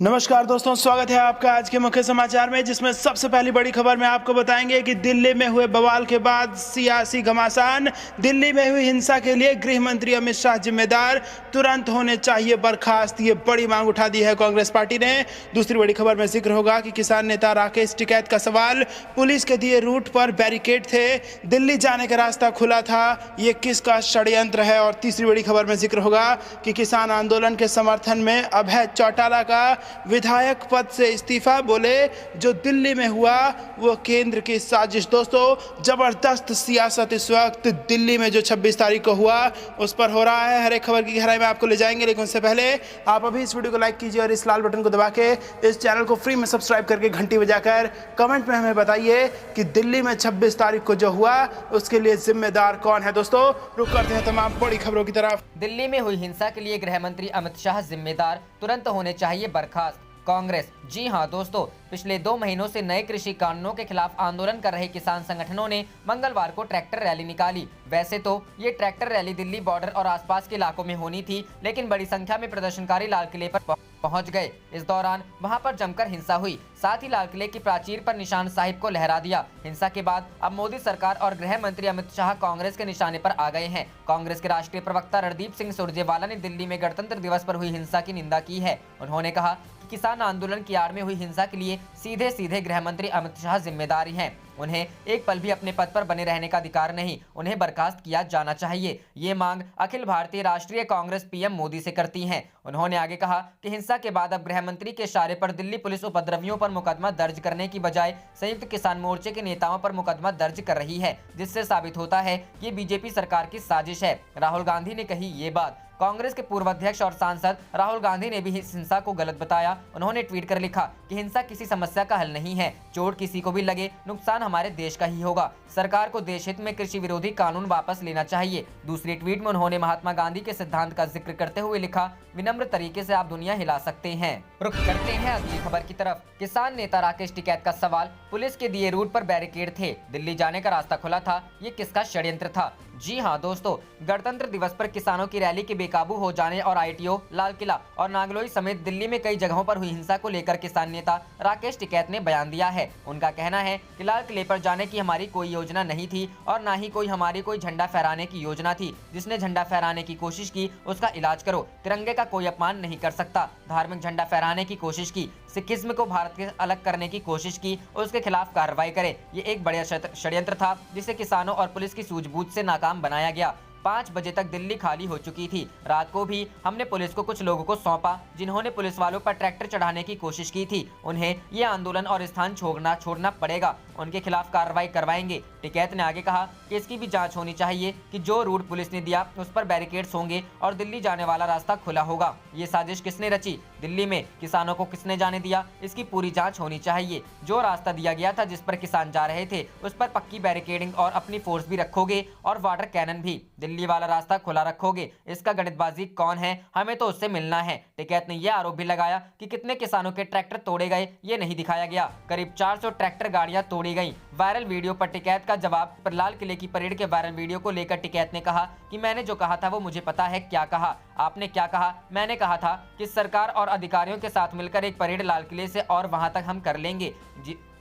नमस्कार दोस्तों, स्वागत है आपका आज के मुख्य समाचार में, जिसमें सबसे पहली बड़ी खबर में आपको बताएंगे कि दिल्ली में हुए बवाल के बाद सियासी घमासान। दिल्ली में हुई हिंसा के लिए गृह मंत्री अमित शाह जिम्मेदार, तुरंत होने चाहिए बर्खास्त, ये बड़ी मांग उठा दी है कांग्रेस पार्टी ने। दूसरी बड़ी खबर में जिक्र होगा कि किसान नेता राकेश टिकैत का सवाल, पुलिस के दिए रूट पर बैरिकेड थे, दिल्ली जाने का रास्ता खुला था, ये किसका षड्यंत्र है। और तीसरी बड़ी खबर में जिक्र होगा कि किसान आंदोलन के समर्थन में अभय चौटाला का विधायक पद से इस्तीफा, बोले जो दिल्ली में हुआ वो केंद्र की साजिश। दोस्तों, जबरदस्त सियासत इस वक्त दिल्ली में जो 26 तारीख को हुआ उस पर हो रहा है। हर एक खबर की गहराई में आपको ले जाएंगे, लेकिन उससे पहले आप अभी इस वीडियो को लाइक कीजिए और इस लाल बटन को दबा के इस चैनल को फ्री में सब्सक्राइब करके घंटी बजाकर कमेंट में हमें बताइए कि दिल्ली में 26 तारीख को जो हुआ उसके लिए जिम्मेदार कौन है। दोस्तों, रुक करते हैं तमाम बड़ी खबरों की तरफ। दिल्ली में हुई हिंसा के लिए गृह मंत्री अमित शाह जिम्मेदार, तुरंत होने चाहिए बर्खास्त कांग्रेस। जी हां दोस्तों, पिछले 2 महीनों से नए कृषि कानूनों के खिलाफ आंदोलन कर रहे किसान संगठनों ने मंगलवार को ट्रैक्टर रैली निकाली। वैसे तो ये ट्रैक्टर रैली दिल्ली बॉर्डर और आसपास के इलाकों में होनी थी, लेकिन बड़ी संख्या में प्रदर्शनकारी लाल किले पर पहुंच गए। इस दौरान वहां पर जमकर हिंसा हुई, साथ ही लाल किले की प्राचीर पर निशान साहिब को लहरा दिया। हिंसा के बाद अब मोदी सरकार और गृह मंत्री अमित शाह कांग्रेस के निशाने पर आ गए हैं। कांग्रेस के राष्ट्रीय प्रवक्ता रणदीप सिंह सुरजेवाला ने दिल्ली में गणतंत्र दिवस पर हुई हिंसा की निंदा की है। उन्होंने कहा कि किसान आंदोलन की आड़ में हुई हिंसा के लिए सीधे सीधे गृह मंत्री अमित शाह जिम्मेदार हैं। उन्हें एक पल भी अपने पद पर बने रहने का अधिकार नहीं, उन्हें बर्खास्त किया जाना चाहिए। ये मांग अखिल भारतीय राष्ट्रीय कांग्रेस पीएम मोदी से करती है। उन्होंने आगे कहा कि हिंसा के बाद अब गृह मंत्री के इशारे पर दिल्ली पुलिस उपद्रवियों पर मुकदमा दर्ज करने की बजाय संयुक्त किसान मोर्चे के नेताओं पर मुकदमा दर्ज कर रही है, जिससे साबित होता है कि बीजेपी सरकार की साजिश है। राहुल गांधी ने कही ये बात। कांग्रेस के पूर्व अध्यक्ष और सांसद राहुल गांधी ने भी इस हिंसा को गलत बताया। उन्होंने ट्वीट कर लिखा कि हिंसा किसी समस्या का हल नहीं है, चोट किसी को भी लगे नुकसान हमारे देश का ही होगा। सरकार को देश हित में कृषि विरोधी कानून वापस लेना चाहिए। दूसरी ट्वीट में उन्होंने महात्मा गांधी के सिद्धांत का जिक्र करते हुए लिखा, विनम्र तरीके से आप दुनिया हिला सकते हैं। रुख करते हैं अगली खबर की तरफ। किसान नेता राकेश टिकैत का सवाल, पुलिस के दिए रूट पर बैरिकेड थे, दिल्ली जाने का रास्ता खुला था, ये किसका षड्यंत्र था। जी हां दोस्तों, गणतंत्र दिवस पर किसानों की रैली के बेकाबू हो जाने और आईटीओ, लाल किला और नागलोई समेत दिल्ली में कई जगहों पर हुई हिंसा को लेकर किसान नेता राकेश टिकैत ने बयान दिया है। उनका कहना है कि लाल किले पर जाने की हमारी कोई योजना नहीं थी और ना ही हमारी कोई झंडा फहराने की योजना थी। जिसने झंडा फहराने की कोशिश की उसका इलाज करो, तिरंगे का कोई अपमान नहीं कर सकता। धार्मिक झंडा फहराने की कोशिश की, सिखिज्म को भारत के अलग करने की कोशिश की, उसके खिलाफ कार्रवाई करे। ये एक बड़ा षड्यंत्र था जिसे किसानों और पुलिस की सूझबूझ से नाकाम बनाया गया। 5 बजे तक दिल्ली खाली हो चुकी थी। रात को भी हमने पुलिस को कुछ लोगों को सौंपा जिन्होंने पुलिस वालों पर ट्रैक्टर चढ़ाने की कोशिश की थी। उन्हें ये आंदोलन और स्थान छोड़ना पड़ेगा, उनके खिलाफ कार्रवाई करवाएंगे। टिकैत ने आगे कहा कि इसकी भी जांच होनी चाहिए कि जो रूट पुलिस ने दिया उस पर बैरिकेड्स होंगे और दिल्ली जाने वाला रास्ता खुला होगा। ये साजिश किसने रची, दिल्ली में किसानों को किसने जाने दिया, इसकी पूरी जांच होनी चाहिए। जो रास्ता दिया गया था जिस पर किसान जा रहे थे उस पर पक्की बैरिकेडिंग और अपनी फोर्स भी रखोगे और वाटर कैनन भी। दिल्ली वाला रास्ता खुला रखोगे, इसका गणितबाजी कौन है, हमें तो उससे मिलना है। टिकैत ने यह आरोप भी लगाया कि कितने किसानों के ट्रैक्टर तोड़े गए ये नहीं दिखाया गया। करीब 400 ट्रैक्टर गाड़ियां तोड़ी गईं। वायरल वीडियो पर टिकैत का जवाब पर लाल किले की परेड के वायरल वीडियो को लेकर टिकैत ने कहा कि मैंने जो कहा था वो मुझे पता है क्या कहा। आपने क्या कहा? मैंने कहा था कि सरकार और अधिकारियों के साथ मिलकर एक परेड लाल किले से और वहां तक हम कर लेंगे,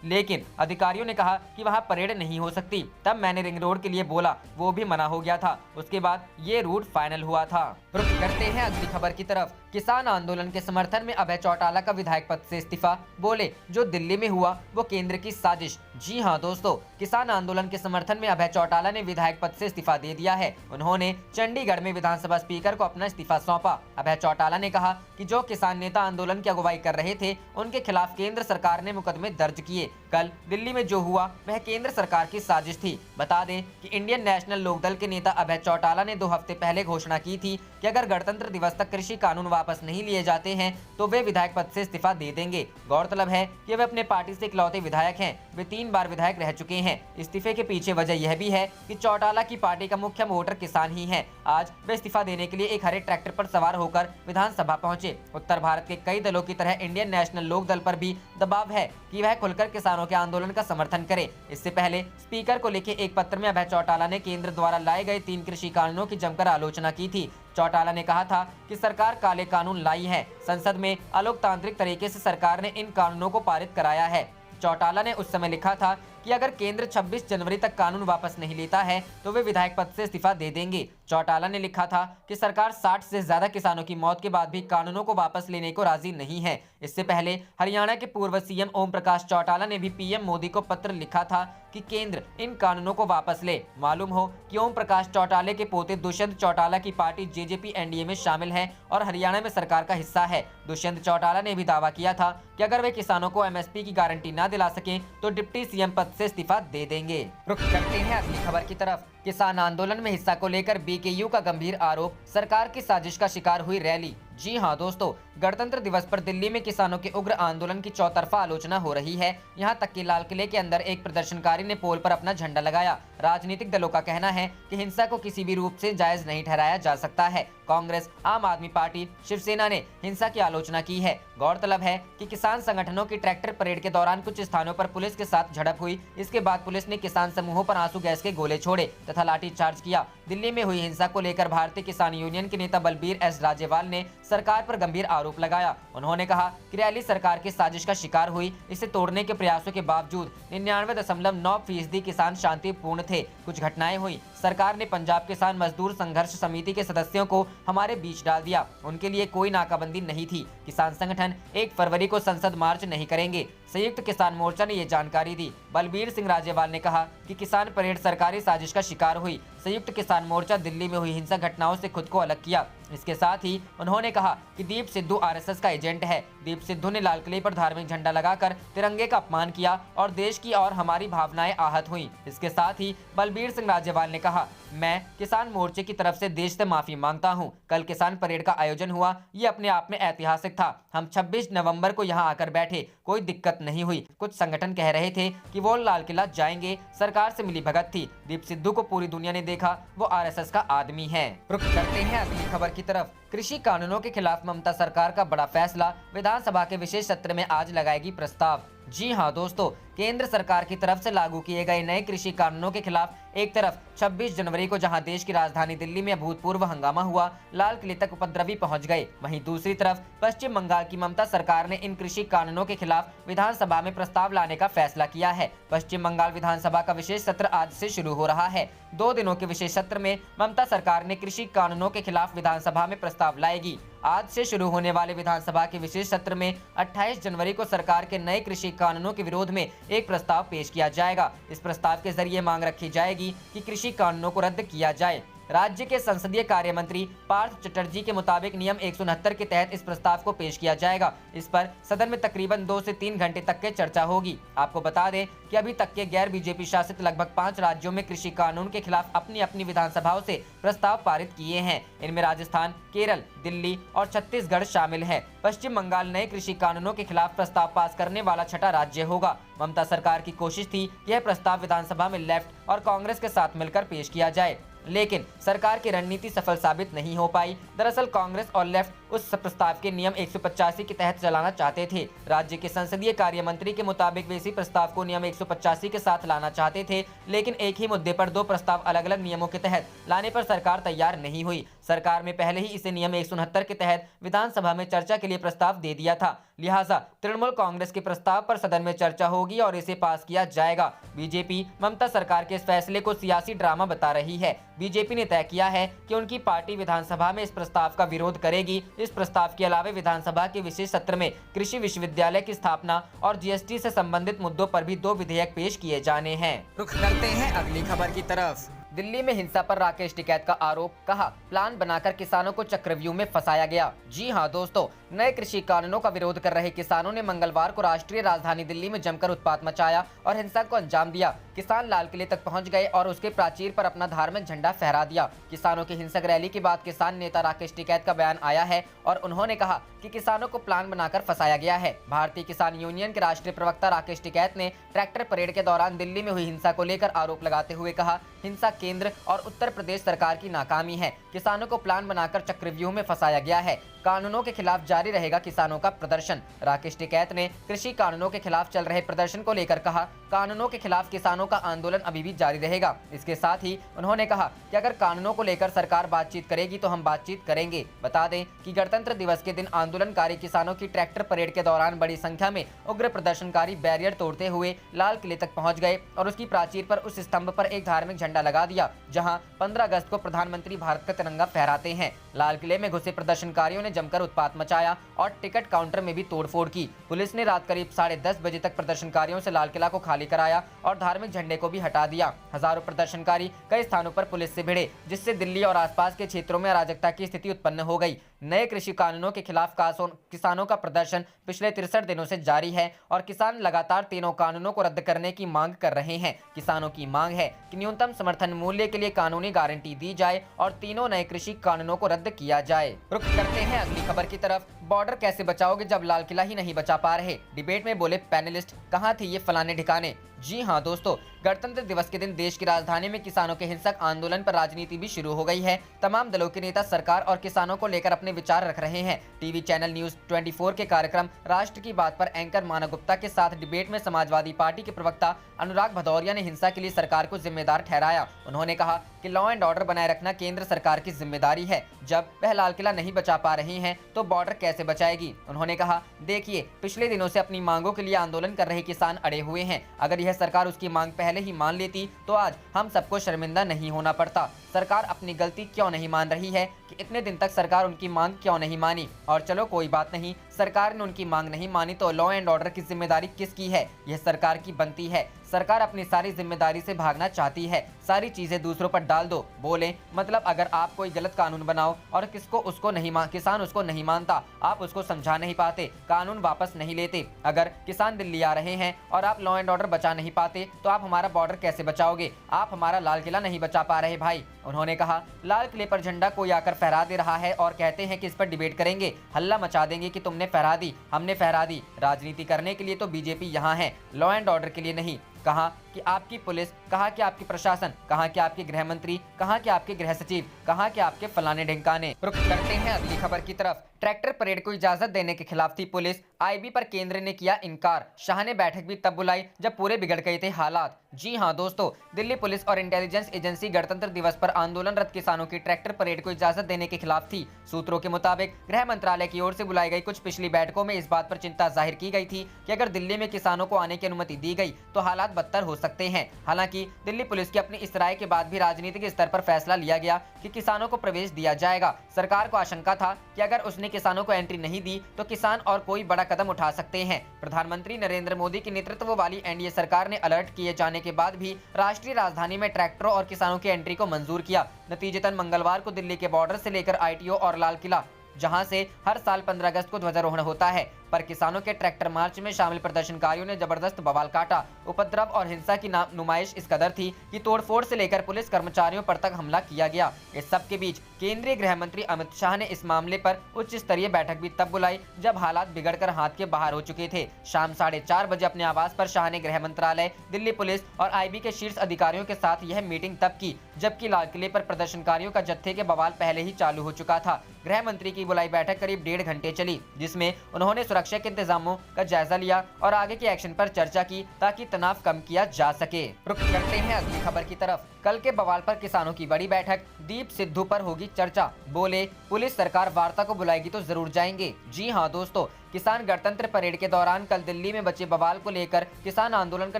लेकिन अधिकारियों ने कहा कि वहां परेड नहीं हो सकती। तब मैंने रिंग रोड के लिए बोला, वो भी मना हो गया था। उसके बाद ये रूट फाइनल हुआ था। रुख करते हैं अगली खबर की तरफ। किसान आंदोलन के समर्थन में अभय चौटाला का विधायक पद से इस्तीफा, बोले जो दिल्ली में हुआ वो केंद्र की साजिश। जी हां दोस्तों, किसान आंदोलन के समर्थन में अभय चौटाला ने विधायक पद से इस्तीफा दे दिया है। उन्होंने चंडीगढ़ में विधानसभा स्पीकर को अपना इस्तीफा सौंपा। अभय चौटाला ने कहा कि जो किसान नेता आंदोलन की अगुवाई कर रहे थे उनके खिलाफ केंद्र सरकार ने मुकदमे दर्ज किए। कल दिल्ली में जो हुआ वह केंद्र सरकार की साजिश थी। बता दें कि इंडियन नेशनल लोकदल के नेता अभय चौटाला ने 2 हफ्ते पहले घोषणा की थी कि अगर गणतंत्र दिवस तक कृषि कानून वापस नहीं लिए जाते हैं तो वे विधायक पद से इस्तीफा दे देंगे। गौरतलब है कि वे अपने पार्टी से इकलौते विधायक हैं। वे 3 बार विधायक रह चुके हैं। इस्तीफे के पीछे वजह यह भी है कि चौटाला की पार्टी का मुख्य वोटर किसान ही है। आज वे इस्तीफा देने के लिए एक हरे ट्रैक्टर पर सवार होकर विधानसभा पहुंचे। उत्तर भारत के कई दलों की तरह इंडियन नेशनल लोकदल पर भी दबाव है कि वह खुलकर किसानों के आंदोलन का समर्थन करे। इससे पहले स्पीकर को लिखे एक पत्र में अभय चौटाला ने केंद्र द्वारा लाए गए 3 कृषि कानूनों की जमकर आलोचना की थी। चौटाला ने कहा था कि सरकार काले कानून लाई है। संसद में अलोकतांत्रिक तरीके से सरकार ने इन कानूनों को पारित कराया है। चौटाला ने उस समय लिखा था कि अगर केंद्र 26 जनवरी तक कानून वापस नहीं लेता है तो वे विधायक पद से इस्तीफा दे देंगे। चौटाला ने लिखा था कि सरकार 60 से ज्यादा किसानों की मौत के बाद भी कानूनों को वापस लेने को राजी नहीं है। इससे पहले हरियाणा के पूर्व सीएम ओम प्रकाश चौटाला ने भी पीएम मोदी को पत्र लिखा था कि केंद्र इन कानूनों को वापस ले। मालूम हो कि ओम प्रकाश चौटाले के पोते दुष्यंत चौटाला की पार्टी जेजेपी एनडीए में शामिल है और हरियाणा में सरकार का हिस्सा है। दुष्यंत चौटाला ने भी दावा किया था कि अगर वे किसानों को एमएसपी की गारंटी न दिला सके तो डिप्टी सीएम पद से इस्तीफा दे देंगे। रुख करते हैं अगली खबर की तरफ। किसान आंदोलन में हिस्सा को लेकर बीकेयू का गंभीर आरोप, सरकार की साजिश का शिकार हुई रैली। जी हां दोस्तों, गणतंत्र दिवस पर दिल्ली में किसानों के उग्र आंदोलन की चौतरफा आलोचना हो रही है। यहां तक कि लाल किले के अंदर एक प्रदर्शनकारी ने पोल पर अपना झंडा लगाया। राजनीतिक दलों का कहना है कि हिंसा को किसी भी रूप से जायज नहीं ठहराया जा सकता है। कांग्रेस, आम आदमी पार्टी, शिवसेना ने हिंसा की आलोचना की है। गौरतलब है कि किसान संगठनों की ट्रैक्टर परेड के दौरान कुछ स्थानों पर पुलिस के साथ झड़प हुई। इसके बाद पुलिस ने किसान समूहों पर आंसू गैस के गोले छोड़े तथा लाठीचार्ज किया। दिल्ली में हुई हिंसा को लेकर भारतीय किसान यूनियन के नेता बलबीर एस राजेवाल ने सरकार पर गंभीर आरोप लगाया। उन्होंने कहा कि रैली सरकार की साजिश का शिकार हुई। इसे तोड़ने के प्रयासों के बावजूद 99.9% किसान शांतिपूर्ण थे। कुछ घटनाएं हुई। सरकार ने पंजाब किसान मजदूर संघर्ष समिति के सदस्यों को हमारे बीच डाल दिया। उनके लिए कोई नाकाबंदी नहीं थी। किसान संगठन 1 फरवरी को संसद मार्च नहीं करेंगे। संयुक्त किसान मोर्चा ने ये जानकारी दी। बलबीर सिंह राजेवाल ने कहा कि किसान परेड सरकारी साजिश का शिकार हुई। संयुक्त किसान मोर्चा दिल्ली में हुई हिंसक घटनाओं से खुद को अलग किया। इसके साथ ही उन्होंने कहा कि दीप सिद्धू आरएसएस का एजेंट है। दीप सिद्धू ने लाल किले पर धार्मिक झंडा लगाकर तिरंगे का अपमान किया और देश की और हमारी भावनाएं आहत हुई। इसके साथ ही बलबीर सिंह राजेवाल ने कहा, मैं किसान मोर्चे की तरफ से देश से माफी मांगता हूं। कल किसान परेड का आयोजन हुआ, ये अपने आप में ऐतिहासिक था। हम 26 नवंबर को यहां आकर बैठे, कोई दिक्कत नहीं हुई। कुछ संगठन कह रहे थे कि वो लाल किला जाएंगे, सरकार से मिली भगत थी। दीप सिद्धू को पूरी दुनिया ने देखा, वो आरएसएस का आदमी है। रुख करते हैं अगली खबर की तरफ। कृषि कानूनों के खिलाफ ममता सरकार का बड़ा फैसला, विधानसभा के विशेष सत्र में आज लगाएगी प्रस्ताव। जी हां दोस्तों, केंद्र सरकार की तरफ से लागू किए गए नए कृषि कानूनों के खिलाफ एक तरफ 26 जनवरी को जहां देश की राजधानी दिल्ली में अभूतपूर्व हंगामा हुआ, लाल किले तक उपद्रवी पहुंच गए, वहीं दूसरी तरफ पश्चिम बंगाल की ममता सरकार ने इन कृषि कानूनों के खिलाफ विधानसभा में प्रस्ताव लाने का फैसला किया है। पश्चिम बंगाल विधानसभा का विशेष सत्र आज से शुरू हो रहा है। 2 दिनों के विशेष सत्र में ममता सरकार ने कृषि कानूनों के खिलाफ विधानसभा में प्रस्ताव लाएगी। आज से शुरू होने वाले विधानसभा के विशेष सत्र में 28 जनवरी को सरकार के नए कृषि कानूनों के विरोध में एक प्रस्ताव पेश किया जाएगा। इस प्रस्ताव के जरिए मांग रखी जाएगी कि कृषि कानूनों को रद्द किया जाए। राज्य के संसदीय कार्य मंत्री पार्थ चटर्जी के मुताबिक नियम 169 के तहत इस प्रस्ताव को पेश किया जाएगा। इस पर सदन में तकरीबन 2 से 3 घंटे तक के चर्चा होगी। आपको बता दें कि अभी तक के गैर बीजेपी शासित लगभग 5 राज्यों में कृषि कानून के खिलाफ अपनी अपनी विधानसभाओं से प्रस्ताव पारित किए हैं। इनमें राजस्थान, केरल, दिल्ली और छत्तीसगढ़ शामिल है। पश्चिम बंगाल नए कृषि कानूनों के खिलाफ प्रस्ताव पास करने वाला 6ठा राज्य होगा। ममता सरकार की कोशिश थी यह प्रस्ताव विधानसभा में लेफ्ट और कांग्रेस के साथ मिलकर पेश किया जाए, लेकिन सरकार की रणनीति सफल साबित नहीं हो पाई। दरअसल कांग्रेस और लेफ्ट उस प्रस्ताव के नियम 185 के तहत चलाना चाहते थे। राज्य के संसदीय कार्य मंत्री के मुताबिक वे इसी प्रस्ताव को नियम 185 के साथ लाना चाहते थे, लेकिन एक ही मुद्दे पर 2 प्रस्ताव अलग अलग नियमों के तहत लाने पर सरकार तैयार नहीं हुई। सरकार में पहले ही इसे नियम 169 के तहत विधानसभा में चर्चा के लिए प्रस्ताव दे दिया था। लिहाजा तृणमूल कांग्रेस के प्रस्ताव पर सदन में चर्चा होगी और इसे पास किया जाएगा। बीजेपी ममता सरकार के इस फैसले को सियासी ड्रामा बता रही है। बीजेपी ने तय किया है कि उनकी पार्टी विधानसभा में इस प्रस्ताव का विरोध करेगी। इस प्रस्ताव के अलावा विधानसभा के विशेष सत्र में कृषि विश्वविद्यालय की स्थापना और जीएसटी से संबंधित मुद्दों पर भी 2 विधेयक पेश किए जाने हैं। रुख करते हैं अगली खबर की तरफ। दिल्ली में हिंसा पर राकेश टिकैत का आरोप, कहा प्लान बनाकर किसानों को चक्रव्यूह में फंसाया गया। जी हां दोस्तों, नए कृषि कानूनों का विरोध कर रहे किसानों ने मंगलवार को राष्ट्रीय राजधानी दिल्ली में जमकर उत्पात मचाया और हिंसा को अंजाम दिया। किसान लाल किले तक पहुंच गए और उसके प्राचीर पर अपना धार्मिक झंडा फहरा दिया। किसानों की हिंसक रैली के बाद किसान नेता राकेश टिकैत का बयान आया है और उन्होंने कहा कि किसानों को प्लान बनाकर फंसाया गया है। भारतीय किसान यूनियन के राष्ट्रीय प्रवक्ता राकेश टिकैत ने ट्रैक्टर परेड के दौरान दिल्ली में हुई हिंसा को लेकर आरोप लगाते हुए कहा, हिंसा केंद्र और उत्तर प्रदेश सरकार की नाकामी है। किसानों को प्लान बनाकर चक्रव्यूह में फंसाया गया है। कानूनों के खिलाफ जारी रहेगा किसानों का प्रदर्शन। राकेश टिकैत ने कृषि कानूनों के खिलाफ चल रहे प्रदर्शन को लेकर कहा, कानूनों के खिलाफ किसानों का आंदोलन अभी भी जारी रहेगा। इसके साथ ही उन्होंने कहा कि अगर कानूनों को लेकर सरकार बातचीत करेगी तो हम बातचीत करेंगे। बता दें कि गणतंत्र दिवस के दिन आंदोलनकारी किसानों की ट्रैक्टर परेड के दौरान बड़ी संख्या में उग्र प्रदर्शनकारी बैरियर तोड़ते हुए लाल किले तक पहुंच गए और उसकी प्राचीर पर उस स्तंभ पर एक धार्मिक झंडा लगा दिया जहां 15 अगस्त को प्रधानमंत्री भारत का तिरंगा फहराते हैं। लाल किले में घुसे प्रदर्शनकारियों ने जमकर उत्पात मचाया और टिकट काउंटर में भी तोड़फोड़ की। पुलिस ने रात करीब 10:30 बजे तक प्रदर्शनकारियों से लाल किला को खाली कराया और धार्मिक झंडे को भी हटा दिया। हजारों प्रदर्शनकारी कई स्थानों पर पुलिस से भिड़े, जिससे दिल्ली और आसपास के क्षेत्रों में अराजकता की स्थिति उत्पन्न हो गई। नए कृषि कानूनों के खिलाफ किसानों का प्रदर्शन पिछले 63 दिनों से जारी है और किसान लगातार तीनों कानूनों को रद्द करने की मांग कर रहे हैं। किसानों की मांग है कि न्यूनतम समर्थन मूल्य के लिए कानूनी गारंटी दी जाए और तीनों नए कृषि कानूनों को रद्द किया जाए। रुख करते हैं अगली खबर की तरफ। बॉर्डर कैसे बचाओगे जब लाल किला ही नहीं बचा पा रहे, डिबेट में बोले पैनलिस्ट, कहां थे ये फलाने ठिकाने। जी हां दोस्तों, गणतंत्र दिवस के दिन देश की राजधानी में किसानों के हिंसक आंदोलन पर राजनीति भी शुरू हो गई है। तमाम दलों के नेता सरकार और किसानों को लेकर अपने विचार रख रहे हैं। टीवी चैनल न्यूज 24 के कार्यक्रम राष्ट्र की बात पर एंकर माना गुप्ता के साथ डिबेट में समाजवादी पार्टी के प्रवक्ता अनुराग भदौरिया ने हिंसा के लिए सरकार को जिम्मेदार ठहराया। उन्होंने कहा कि लॉ एंड ऑर्डर बनाए रखना केंद्र सरकार की जिम्मेदारी है। जब वह लाल किला नहीं बचा पा रही हैं, तो बॉर्डर कैसे बचाएगी। उन्होंने कहा, देखिए, पिछले दिनों से अपनी मांगों के लिए आंदोलन कर रहे किसान अड़े हुए हैं। अगर यह सरकार उसकी मांग पहले ही मान लेती तो आज हम सबको शर्मिंदा नहीं होना पड़ता। सरकार अपनी गलती क्यों नहीं मान रही है कि इतने दिन तक सरकार उनकी मांग क्यों नहीं मानी। और चलो कोई बात नहीं, सरकार ने उनकी मांग नहीं मानी तो लॉ एंड ऑर्डर की जिम्मेदारी किसकी है? यह सरकार की बनती है। सरकार अपनी सारी जिम्मेदारी से भागना चाहती है, सारी चीजें दूसरों पर डाल दो। बोले मतलब अगर आप कोई गलत कानून बनाओ और किसान उसको नहीं मानता, आप उसको समझा नहीं पाते, कानून वापस नहीं लेते। अगर किसान दिल्ली आ रहे हैं और आप लॉ एंड ऑर्डर बचा नहीं पाते तो आप हमारा बॉर्डर कैसे बचाओगे? आप हमारा लाल किला नहीं बचा पा रहे भाई। उन्होंने कहा, लाल किले पर झंडा कोई आकर फहरा दे रहा है और कहते हैं कि इस पर डिबेट करेंगे, हल्ला मचा देंगे कि तुमने फहरा दी, हमने फहरा दी। राजनीति करने के लिए तो बीजेपी यहाँ है, लॉ एंड ऑर्डर के लिए नहीं। कहा कि आपकी पुलिस, कहा कि आपकी प्रशासन, कहा कि आपके गृह मंत्री, कहा कि आपके गृह सचिव, कहा कि आपके फलाने ढिंकाने। रुख करते हैं अगली खबर की तरफ। ट्रैक्टर परेड को इजाजत देने के खिलाफ थी पुलिस, आईबी पर केंद्र ने किया इनकार। शाह ने बैठक भी तब बुलाई जब पूरे बिगड़ गए थे हालात। जी हां दोस्तों, दिल्ली पुलिस और इंटेलिजेंस एजेंसी गणतंत्र दिवस पर आंदोलनरत किसानों की ट्रैक्टर परेड को इजाजत देने के खिलाफ थी। सूत्रों के मुताबिक गृह मंत्रालय की ओर से बुलाई गई कुछ पिछली बैठकों में इस बात पर चिंता जाहिर की गई थी कि अगर दिल्ली में किसानों को आने की अनुमति दी गई तो हालात बदतर हो सकते हैं। हालांकि दिल्ली पुलिस की अपनी इस राय के बाद भी राजनीतिक स्तर पर फैसला लिया गया कि किसानों को प्रवेश दिया जाएगा। सरकार को आशंका था कि अगर उसने किसानों को एंट्री नहीं दी तो किसान और कोई बड़ा कदम उठा सकते हैं। प्रधानमंत्री नरेंद्र मोदी के नेतृत्व वाली एनडीए सरकार ने अलर्ट किए जाने के बाद भी राष्ट्रीय राजधानी में ट्रैक्टरों और किसानों की एंट्री को मंजूर किया। नतीजतन मंगलवार को दिल्ली के बॉर्डर से लेकर आईटीओ और लाल किला, जहां से हर साल 15 अगस्त को ध्वजारोहण होता है, पर किसानों के ट्रैक्टर मार्च में शामिल प्रदर्शनकारियों ने जबरदस्त बवाल काटा। उपद्रव और हिंसा की नुमाइश इस कदर थी कि तोड़फोड़ से लेकर पुलिस कर्मचारियों पर तक हमला किया गया। इस सब के बीच केंद्रीय गृह मंत्री अमित शाह ने इस मामले पर उच्च स्तरीय बैठक भी तब बुलाई जब हालात बिगड़कर हाथ के बाहर हो चुके थे। शाम 4:30 बजे अपने आवास पर शाह ने गृह मंत्रालय, दिल्ली पुलिस और आईबी के शीर्ष अधिकारियों के साथ यह मीटिंग तब की जबकि लाल किले पर प्रदर्शनकारियों का जत्थे के बवाल पहले ही चालू हो चुका था। गृह मंत्री की बुलाई बैठक करीब 1.5 घंटे चली, जिसमें उन्होंने सुरक्षा के इंतजामों का जायजा लिया और आगे के एक्शन पर चर्चा की ताकि तनाव कम किया जा सके। रुख करते हैं अगली खबर की तरफ। कल के बवाल पर किसानों की बड़ी बैठक, दीप सिद्धू पर होगी चर्चा। बोले, पुलिस सरकार वार्ता को बुलाएगी तो जरूर जाएंगे। जी हां दोस्तों, किसान गणतंत्र परेड के दौरान कल दिल्ली में बचे बवाल को लेकर किसान आंदोलन का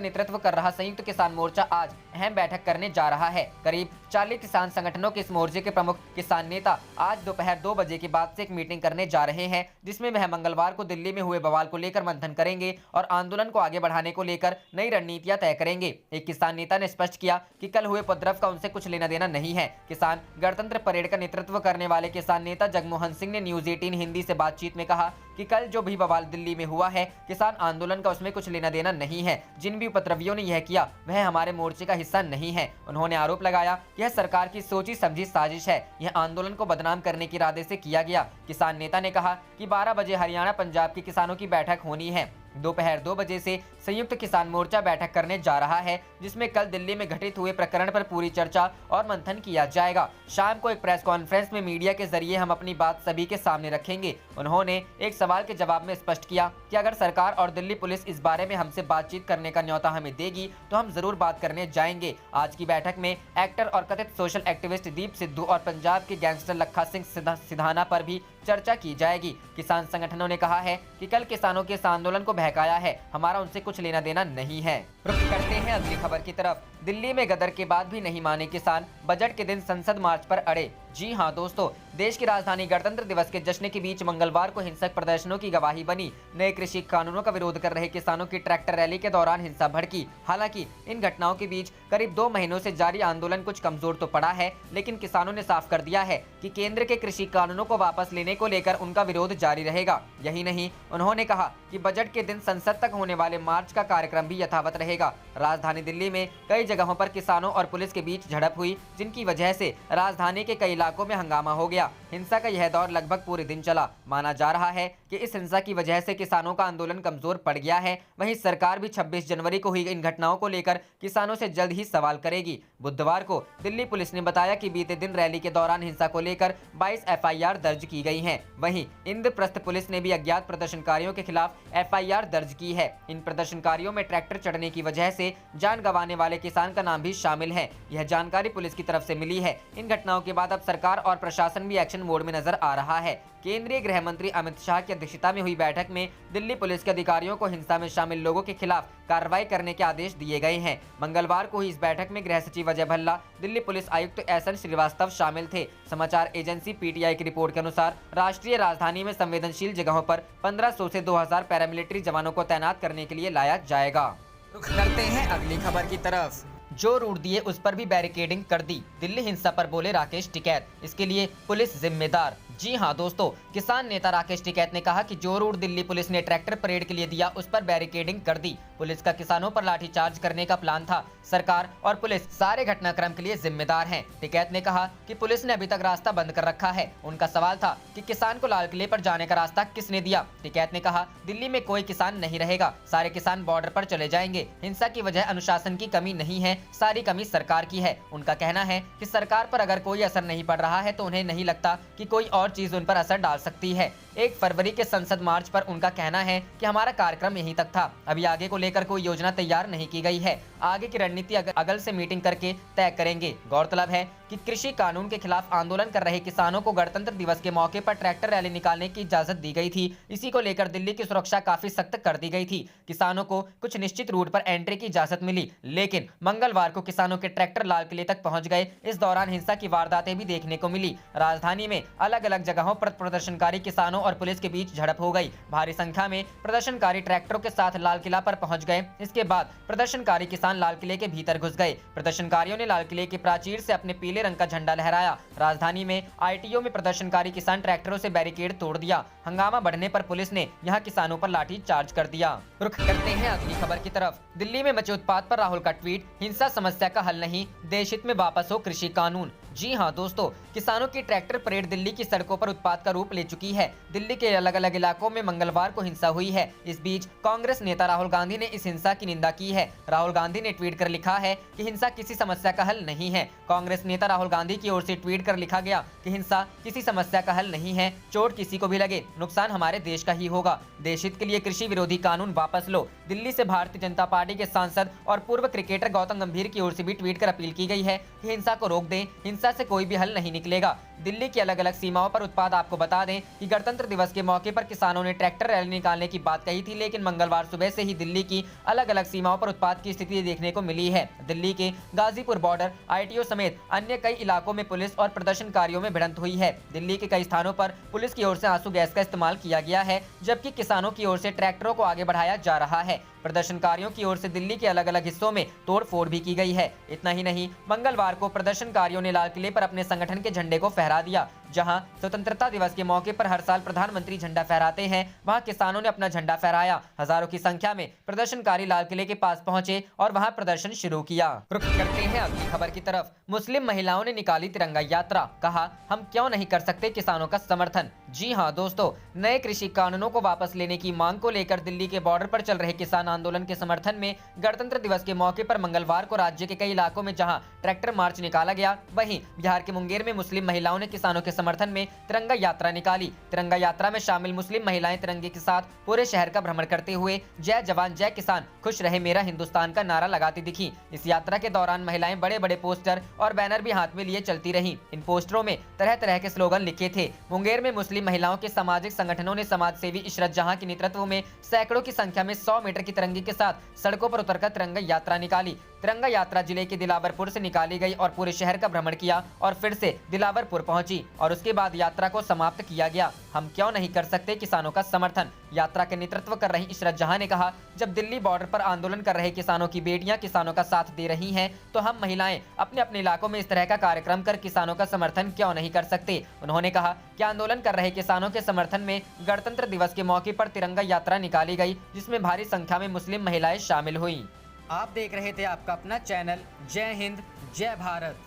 नेतृत्व कर रहा संयुक्त किसान मोर्चा आज अहम बैठक करने जा रहा है। करीब 40 किसान संगठनों के इस मोर्चे के प्रमुख किसान नेता आज दोपहर 2 बजे के बाद से एक मीटिंग करने जा रहे हैं, जिसमें वह मंगलवार को दिल्ली में हुए बवाल को लेकर मंथन करेंगे और आंदोलन को आगे बढ़ाने को लेकर नई रणनीतियां तय करेंगे। एक किसान नेता ने स्पष्ट किया कि कल हुए उपद्रव का उनसे कुछ लेना देना नहीं है। किसान गणतंत्र परेड का नेतृत्व करने वाले किसान नेता जगमोहन सिंह ने न्यूज 18 हिंदी से बातचीत में कहा कि कल जो भी बवाल दिल्ली में हुआ है, किसान आंदोलन का उसमें कुछ लेना देना नहीं है। जिन भी उपद्रवियों ने यह किया वह हमारे मोर्चे का हिस्सा नहीं है। उन्होंने आरोप लगाया कि यह सरकार की सोची समझी साजिश है, यह आंदोलन को बदनाम करने के इरादे से किया गया। किसान नेता ने कहा कि 12 बजे हरियाणा पंजाब के किसानों की बैठक होनी है। दोपहर 2 बजे से संयुक्त किसान मोर्चा बैठक करने जा रहा है, जिसमें कल दिल्ली में घटित हुए प्रकरण पर पूरी चर्चा और मंथन किया जाएगा। शाम को एक प्रेस कॉन्फ्रेंस में मीडिया के जरिए हम अपनी बात सभी के सामने रखेंगे। उन्होंने एक सवाल के जवाब में स्पष्ट किया कि अगर सरकार और दिल्ली पुलिस इस बारे में हमसे बातचीत करने का न्योता हमें देगी तो हम जरूर बात करने जाएंगे। आज की बैठक में एक्टर और कथित सोशल एक्टिविस्ट दीप सिद्धू और पंजाब के गैंगस्टर लखा सिंह सिधाना पर भी चर्चा की जाएगी। किसान संगठनों ने कहा है कि कल किसानों के इस आंदोलन को बहकाया है, हमारा उनसे कुछ लेना देना नहीं है। रुख करते हैं अगली खबर की तरफ। दिल्ली में गदर के बाद भी नहीं माने किसान, बजट के दिन संसद मार्च पर अड़े। जी हां दोस्तों, देश की राजधानी गणतंत्र दिवस के जश्न के बीच मंगलवार को हिंसक प्रदर्शनों की गवाही बनी। नए कृषि कानूनों का विरोध कर रहे किसानों की ट्रैक्टर रैली के दौरान हिंसा भड़की। हालांकि इन घटनाओं के बीच करीब 2 महीनों से जारी आंदोलन कुछ कमजोर तो पड़ा है, लेकिन किसानों ने साफ कर दिया है कि केंद्र के कृषि कानूनों को वापस लेने को लेकर उनका विरोध जारी रहेगा। यही नहीं, उन्होंने कहा कि बजट के दिन संसद तक होने वाले मार्च का कार्यक्रम भी यथावत रहेगा। राजधानी दिल्ली में कई जगहों पर किसानों और पुलिस के बीच झड़प हुई, जिनकी वजह से राजधानी के कई इलाकों में हंगामा हो गया। हिंसा का यह दौर लगभग पूरे दिन चला। माना जा रहा है कि इस हिंसा की वजह से किसानों का आंदोलन कमजोर पड़ गया है। वहीं सरकार भी 26 जनवरी को हुई इन घटनाओं को लेकर किसानों से जल्द ही सवाल करेगी। बुधवार को दिल्ली पुलिस ने बताया कि बीते दिन रैली के दौरान हिंसा को लेकर 22 FIR दर्ज की गई हैं। वहीं इंद्रप्रस्थ पुलिस ने भी अज्ञात प्रदर्शनकारियों के खिलाफ FIR दर्ज की है। इन प्रदर्शनकारियों में ट्रैक्टर चढ़ने की वजह से जान गंवाने वाले किसान का नाम भी शामिल है। यह जानकारी पुलिस की तरफ से मिली है। इन घटनाओं के बाद अब सरकार और प्रशासन भी एक्शन मोड में नजर आ रहा है। केंद्रीय गृह मंत्री अमित शाह की अध्यक्षता में हुई बैठक में दिल्ली पुलिस के अधिकारियों को हिंसा में शामिल लोगों के खिलाफ कार्रवाई करने के आदेश दिए गए हैं। मंगलवार को हुई इस बैठक में गृह सचिव अजय भल्ला, दिल्ली पुलिस आयुक्त SN श्रीवास्तव शामिल थे। समाचार एजेंसी PTI की रिपोर्ट के अनुसार राष्ट्रीय राजधानी में संवेदनशील जगहों पर 1500 से 2000 पैरामिलिट्री जवानों को तैनात करने के लिए लाया जाएगा। रुख करते हैं अगली खबर की तरफ। जो रूट दिए उस पर भी बैरिकेडिंग कर दी, दिल्ली हिंसा पर बोले राकेश टिकैत, इसके लिए पुलिस जिम्मेदार। जी हां दोस्तों, किसान नेता राकेश टिकैत ने कहा कि जो रूट दिल्ली पुलिस ने ट्रैक्टर परेड के लिए दिया उस पर बैरिकेडिंग कर दी। पुलिस का किसानों पर लाठीचार्ज करने का प्लान था। सरकार और पुलिस सारे घटनाक्रम के लिए जिम्मेदार हैं। टिकैत ने कहा कि पुलिस ने अभी तक रास्ता बंद कर रखा है। उनका सवाल था कि किसान को लाल किले पर जाने का रास्ता किसने दिया। टिकैत ने कहा, दिल्ली में कोई किसान नहीं रहेगा, सारे किसान बॉर्डर पर चले जाएंगे। हिंसा की वजह अनुशासन की कमी नहीं है, सारी कमी सरकार की है। उनका कहना है कि सरकार पर अगर कोई असर नहीं पड़ रहा है तो उन्हें नहीं लगता कि कोई और चीज उन पर असर डाल सकती है। 1 फरवरी के संसद मार्च पर उनका कहना है कि हमारा कार्यक्रम यहीं तक था, अभी आगे को लेकर कोई योजना तैयार नहीं की गई है। आगे की रणनीति अगल से मीटिंग करके तय करेंगे। गौरतलब है कि कृषि कानून के खिलाफ आंदोलन कर रहे किसानों को गणतंत्र दिवस के मौके पर ट्रैक्टर रैली निकालने की इजाजत दी गई थी। इसी को लेकर दिल्ली की सुरक्षा काफी सख्त कर दी गई थी। किसानों को कुछ निश्चित रूट पर एंट्री की इजाजत मिली, लेकिन मंगलवार को किसानों के ट्रैक्टर लाल किले तक पहुंच गए। इस दौरान हिंसा की वारदातें भी देखने को मिली। राजधानी में अलग अलग जगहों पर प्रदर्शनकारी किसानों और पुलिस के बीच झड़प हो गई। भारी संख्या में प्रदर्शनकारी ट्रैक्टरों के साथ लाल किला पर पहुंच गए। इसके बाद प्रदर्शनकारी किसान लाल किले के भीतर घुस गए। प्रदर्शनकारियों ने लाल किले के प्राचीर से अपने पीले रंग का झंडा लहराया। राजधानी में ITO में प्रदर्शनकारी किसान ट्रैक्टरों से बैरिकेड तोड़ दिया। हंगामा बढ़ने पर पुलिस ने यहां किसानों पर लाठी चार्ज कर दिया। रुख करते हैं अगली खबर की तरफ। दिल्ली में मचे उत्पात पर राहुल का ट्वीट, हिंसा समस्या का हल नहीं, देश हित में वापस हो कृषि कानून। जी हां दोस्तों, किसानों की ट्रैक्टर परेड दिल्ली की सड़कों पर उत्पात का रूप ले चुकी है। दिल्ली के अलग अलग इलाकों में मंगलवार को हिंसा हुई है। इस बीच कांग्रेस नेता राहुल गांधी ने इस हिंसा की निंदा की है। राहुल गांधी ने ट्वीट कर लिखा है कि हिंसा किसी समस्या का हल नहीं है। कांग्रेस नेता राहुल गांधी की ओर से ट्वीट कर लिखा गया कि हिंसा किसी समस्या का हल नहीं है, चोट किसी को भी लगे, नुकसान हमारे देश का ही होगा। देश हित के लिए कृषि विरोधी कानून वापस लो। दिल्ली से भारतीय जनता पार्टी के सांसद और पूर्व क्रिकेटर गौतम गंभीर की ओर से भी ट्वीट कर अपील की गई है कि हिंसा को रोक दें, हिंसा से कोई भी हल नहीं निकलेगा। दिल्ली की अलग अलग सीमाओं पर उत्पाद। आपको बता दें कि गणतंत्र दिवस के मौके पर किसानों ने ट्रैक्टर रैली निकालने की बात कही थी, लेकिन मंगलवार सुबह से ही दिल्ली की अलग अलग सीमाओं पर उत्पाद की स्थिति देखने को मिली है। दिल्ली के गाजीपुर बॉर्डर, ITO समेत अन्य कई इलाकों में पुलिस और प्रदर्शनकारियों में भिड़ंत हुई है। दिल्ली के कई स्थानों पर पुलिस की ओर से आंसू गैस का इस्तेमाल किया गया है, जबकि किसानों की ओर से ट्रैक्टरों को आगे बढ़ाया जा रहा है। प्रदर्शनकारियों की ओर से दिल्ली के अलग अलग हिस्सों में तोड़फोड़ भी की गई है। इतना ही नहीं, मंगलवार को प्रदर्शनकारियों ने लाल किले पर अपने संगठन के झंडे को फहरा दिया। जहां स्वतंत्रता दिवस के मौके पर हर साल प्रधानमंत्री झंडा फहराते हैं, वहां किसानों ने अपना झंडा फहराया। हजारों की संख्या में प्रदर्शनकारी लाल किले के पास पहुंचे और वहां प्रदर्शन शुरू किया। रुक करते हैं अगली खबर की तरफ। मुस्लिम महिलाओं ने निकाली तिरंगा यात्रा, कहा हम क्यों नहीं कर सकते किसानों का समर्थन। जी हां दोस्तों, नए कृषि कानूनों को वापस लेने की मांग को लेकर दिल्ली के बॉर्डर पर चल रहे किसान आंदोलन के समर्थन में गणतंत्र दिवस के मौके पर मंगलवार को राज्य के कई इलाकों में जहां ट्रैक्टर मार्च निकाला गया, वहीं बिहार के मुंगेर में मुस्लिम महिलाओं ने किसानों के समर्थन में तिरंगा यात्रा निकाली। तिरंगा यात्रा में शामिल मुस्लिम महिलाएं तिरंगे के साथ पूरे शहर का भ्रमण करते हुए जय जवान जय किसान, खुश रहे मेरा हिंदुस्तान का नारा लगाती दिखी। इस यात्रा के दौरान महिलाएं बड़े बड़े पोस्टर और बैनर भी हाथ में लिए चलती रही। इन पोस्टरों में तरह तरह के स्लोगन लिखे थे। मुंगेर में मुस्लिम महिलाओं के सामाजिक संगठनों ने समाज सेवी इशरत जहां के नेतृत्व में सैकड़ों की संख्या में 100 मीटर की तिरंगे के साथ सड़कों पर उतरकर तिरंगा यात्रा निकाली। तिरंगा यात्रा जिले के दिलावरपुर से निकाली गई और पूरे शहर का भ्रमण किया और फिर से दिलावरपुर पहुंची और उसके बाद यात्रा को समाप्त किया गया। हम क्यों नहीं कर सकते किसानों का समर्थन। यात्रा के नेतृत्व कर रही इशरत जहां ने कहा, जब दिल्ली बॉर्डर पर आंदोलन कर रहे किसानों की बेटियां किसानों का साथ दे रही हैं, तो हम महिलाएं अपने अपने इलाकों में इस तरह का कार्यक्रम कर किसानों का समर्थन क्यों नहीं कर सकते। उन्होंने कहा कि आंदोलन कर रहे किसानों के समर्थन में गणतंत्र दिवस के मौके पर तिरंगा यात्रा निकाली गई, जिसमें भारी संख्या में मुस्लिम महिलाएं शामिल हुई। आप देख रहे थे आपका अपना चैनल जय हिंद जय भारत।